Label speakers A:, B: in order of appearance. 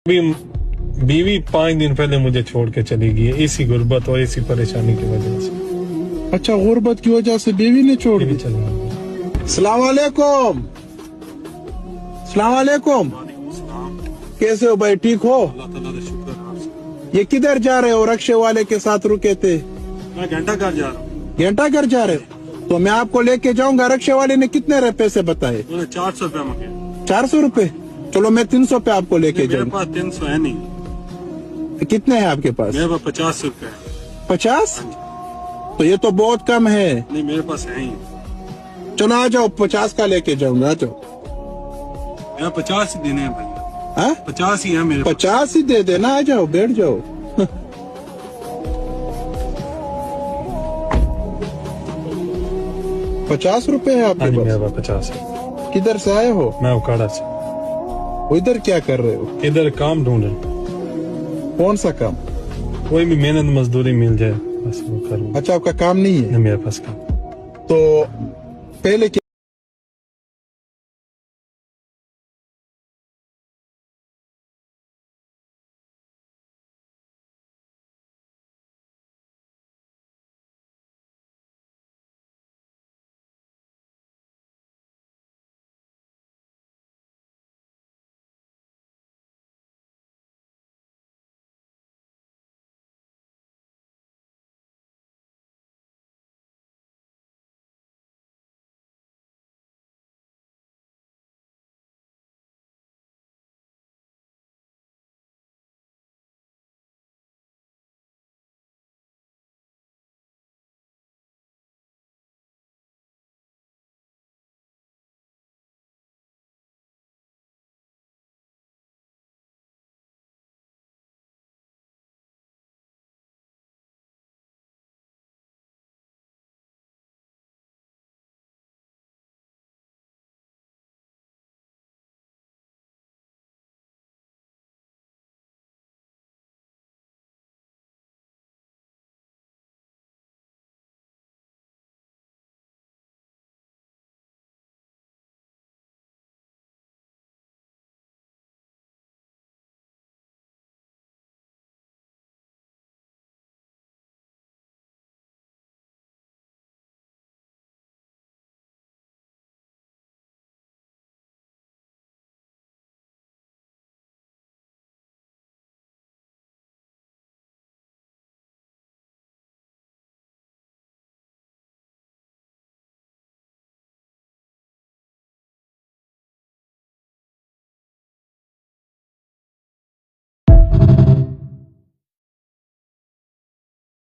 A: बीवी 5 दिन पहले मुझे छोड़ के चली गई, इसी गुर्बत और इसी परेशानी की वजह से।
B: अच्छा, गुर्बत की वजह से बीवी ने छोड़ दी।
A: अस्सलाम
B: वालेकुम। अस्सलाम वालेकुम। कैसे हो भाई, ठीक हो? ये किधर जा रहे हो? रक्शे वाले के साथ रुके थे।
C: मैं घंटा घर जा रहा हूँ।
B: घंटा घर जा रहे हो तो मैं आपको लेके जाऊंगा। रक्शे वाले ने कितने पैसे बताए?
C: 400 रुपया मांगे।
B: 400 रुपए? चलो मैं 300 पे आपको लेके
C: मेरे
B: जाऊंगा।
C: पास 300 है नहीं।
B: कितने हैं आपके पास?
C: मेरे पास 50 रुपए है।
B: 50? तो ये तो बहुत कम है।
C: नहीं, मेरे पास है ही।
B: चलो आ जाओ, 50 का लेके जाऊंगा। आ जाओ।
C: मेरा 50 ही देने हैं भाई।
B: हाँ,
C: 50 ही है मेरे पास।
B: 50 ही दे देना। आ जाओ, बैठ जाओ। 50 रुपए है आपके पास?
A: मेरे पास 50 है।
B: किधर से आए हो?
A: मैं उकाड़ा से।
B: इधर क्या कर रहे हो?
A: इधर काम ढूंढ रहा हूं।
B: कौन सा काम?
A: कोई भी मेहनत मजदूरी मिल जाए बस वो करूँ।
B: अच्छा, आपका काम नहीं है?
A: मेरे पास काम।
B: तो पहले